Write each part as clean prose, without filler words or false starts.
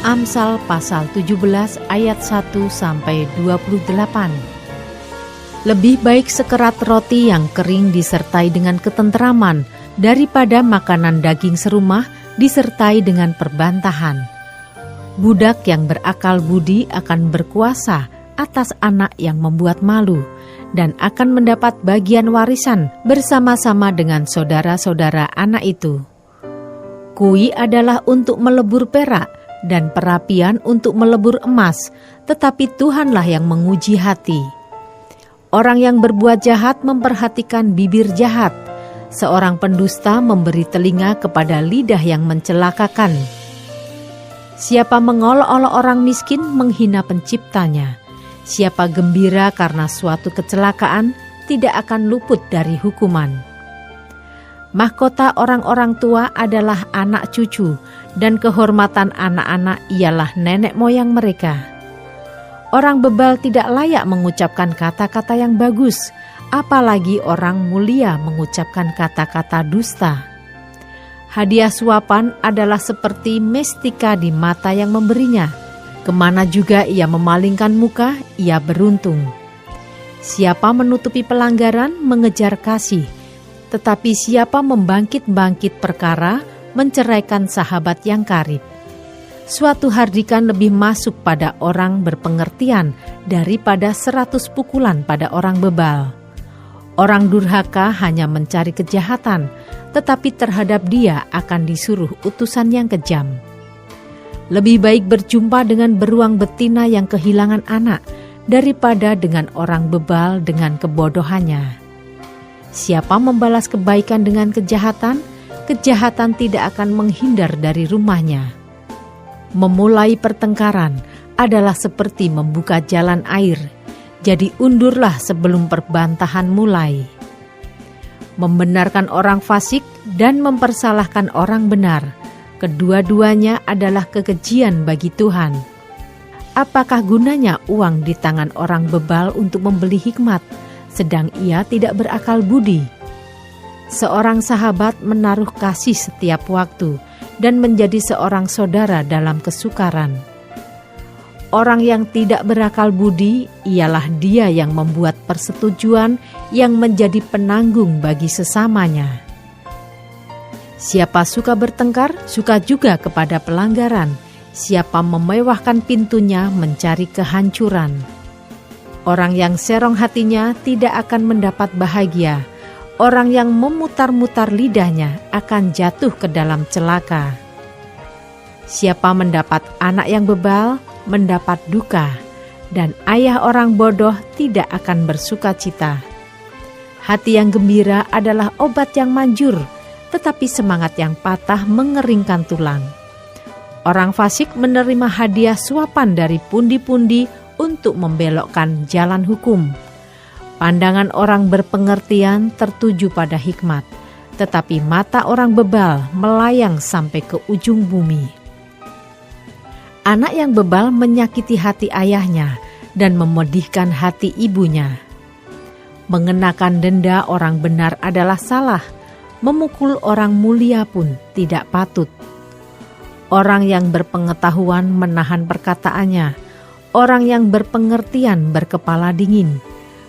Amsal pasal 17 ayat 1-28. Lebih baik sekerat roti yang kering disertai dengan ketenteraman daripada makanan daging serumah disertai dengan perbantahan. Budak yang berakal budi akan berkuasa atas anak yang membuat malu dan akan mendapat bagian warisan bersama-sama dengan saudara-saudara anak itu. Kui adalah untuk melebur perak dan perapian untuk melebur emas, tetapi Tuhanlah yang menguji hati. Orang yang berbuat jahat memperhatikan bibir jahat, seorang pendusta memberi telinga kepada lidah yang mencelakakan. Siapa mengolok-olok orang miskin menghina penciptanya. Siapa gembira karena suatu kecelakaan tidak akan luput dari hukuman. Mahkota orang-orang tua adalah anak cucu, dan kehormatan anak-anak ialah nenek moyang mereka. Orang bebal tidak layak mengucapkan kata-kata yang bagus, apalagi orang mulia mengucapkan kata-kata dusta. Hadiah suapan adalah seperti mestika di mata yang memberinya. Kemana juga ia memalingkan muka, ia beruntung. Siapa menutupi pelanggaran, mengejar kasih. Tetapi siapa membangkit-bangkit perkara, menceraikan sahabat yang karib. Suatu hardikan lebih masuk pada orang berpengertian daripada 100 pukulan pada orang bebal. Orang durhaka hanya mencari kejahatan, tetapi terhadap dia akan disuruh utusan yang kejam. Lebih baik berjumpa dengan beruang betina yang kehilangan anak daripada dengan orang bebal dengan kebodohannya. Siapa membalas kebaikan dengan kejahatan, kejahatan tidak akan menghindar dari rumahnya. Memulai pertengkaran adalah seperti membuka jalan air, jadi undurlah sebelum perbantahan mulai. Membenarkan orang fasik dan mempersalahkan orang benar, kedua-duanya adalah kekejian bagi Tuhan. Apakah gunanya uang di tangan orang bebal untuk membeli hikmat, sedang ia tidak berakal budi? Seorang sahabat menaruh kasih setiap waktu dan menjadi seorang saudara dalam kesukaran. Orang yang tidak berakal budi ialah dia yang membuat persetujuan yang menjadi penanggung bagi sesamanya. Siapa suka bertengkar, suka juga kepada pelanggaran. Siapa memewahkan pintunya mencari kehancuran. Orang yang serong hatinya tidak akan mendapat bahagia. Orang yang memutar-mutar lidahnya akan jatuh ke dalam celaka. Siapa mendapat anak yang bebal, mendapat duka, dan ayah orang bodoh tidak akan bersuka cita. Hati yang gembira adalah obat yang manjur, tetapi semangat yang patah mengeringkan tulang. Orang fasik menerima hadiah suapan dari pundi-pundi untuk membelokkan jalan hukum. Pandangan orang berpengertian tertuju pada hikmat, tetapi mata orang bebal melayang sampai ke ujung bumi. Anak yang bebal menyakiti hati ayahnya dan memedihkan hati ibunya. Mengenakan denda orang benar adalah salah, memukul orang mulia pun tidak patut. Orang yang berpengetahuan menahan perkataannya, orang yang berpengertian berkepala dingin.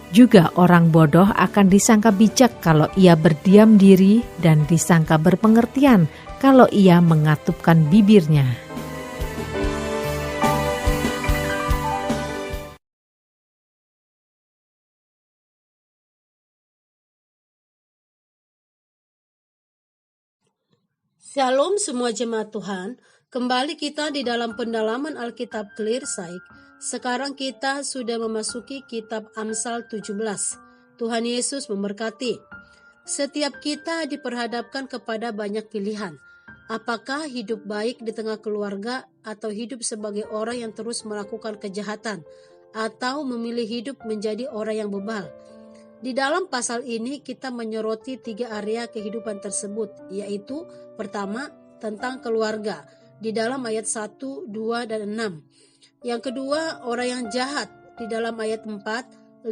Juga orang bodoh akan disangka bijak kalau ia berdiam diri dan disangka berpengertian kalau ia mengatupkan bibirnya. Shalom semua jemaat Tuhan, kembali kita di dalam pendalaman Alkitab Clear Sight. Sekarang kita sudah memasuki kitab Amsal 17. Tuhan Yesus memberkati. Setiap kita diperhadapkan kepada banyak pilihan. Apakah hidup baik di tengah keluarga atau hidup sebagai orang yang terus melakukan kejahatan atau memilih hidup menjadi orang yang bebal? Di dalam pasal ini kita menyoroti 3 area kehidupan tersebut, yaitu pertama tentang keluarga di dalam ayat 1, 2, dan 6. Yang kedua orang yang jahat di dalam ayat 4, 5,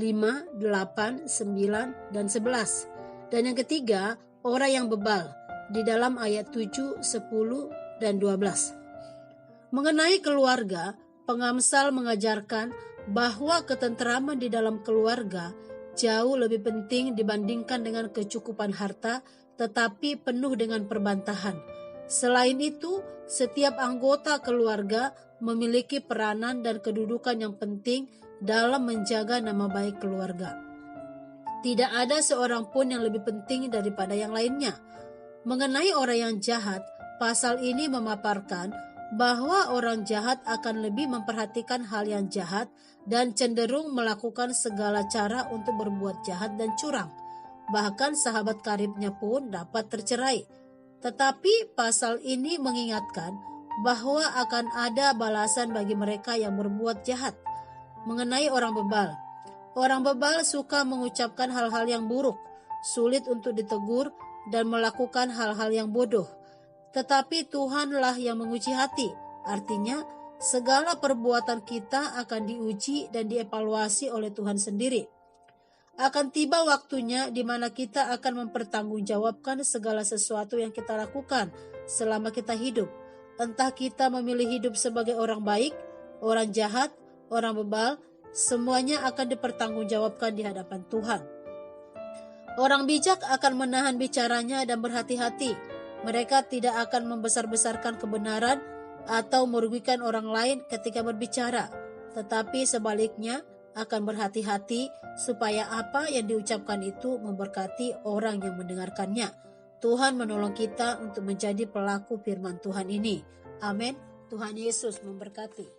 8, 9, dan 11. Dan yang ketiga orang yang bebal di dalam ayat 7, 10, dan 12. Mengenai keluarga, pengamsal mengajarkan bahwa ketenteraman di dalam keluarga jauh lebih penting dibandingkan dengan kecukupan harta, tetapi penuh dengan perbantahan. Selain itu, setiap anggota keluarga memiliki peranan dan kedudukan yang penting dalam menjaga nama baik keluarga. Tidak ada seorang pun yang lebih penting daripada yang lainnya. Mengenai orang yang jahat, pasal ini memaparkan bahwa orang jahat akan lebih memperhatikan hal yang jahat dan cenderung melakukan segala cara untuk berbuat jahat dan curang. Bahkan sahabat karibnya pun dapat tercerai. Tetapi pasal ini mengingatkan bahwa akan ada balasan bagi mereka yang berbuat jahat. Mengenai orang bebal suka mengucapkan hal-hal yang buruk, sulit untuk ditegur, dan melakukan hal-hal yang bodoh. Tetapi Tuhanlah yang menguji hati, artinya segala perbuatan kita akan diuji dan dievaluasi oleh Tuhan sendiri. Akan tiba waktunya di mana kita akan mempertanggungjawabkan segala sesuatu yang kita lakukan selama kita hidup. Entah kita memilih hidup sebagai orang baik, orang jahat, orang bebal, semuanya akan dipertanggungjawabkan di hadapan Tuhan. Orang bijak akan menahan bicaranya dan berhati-hati. Mereka tidak akan membesar-besarkan kebenaran atau merugikan orang lain ketika berbicara, tetapi sebaliknya akan berhati-hati supaya apa yang diucapkan itu memberkati orang yang mendengarkannya. Tuhan menolong kita untuk menjadi pelaku firman Tuhan ini. Amin. Tuhan Yesus memberkati.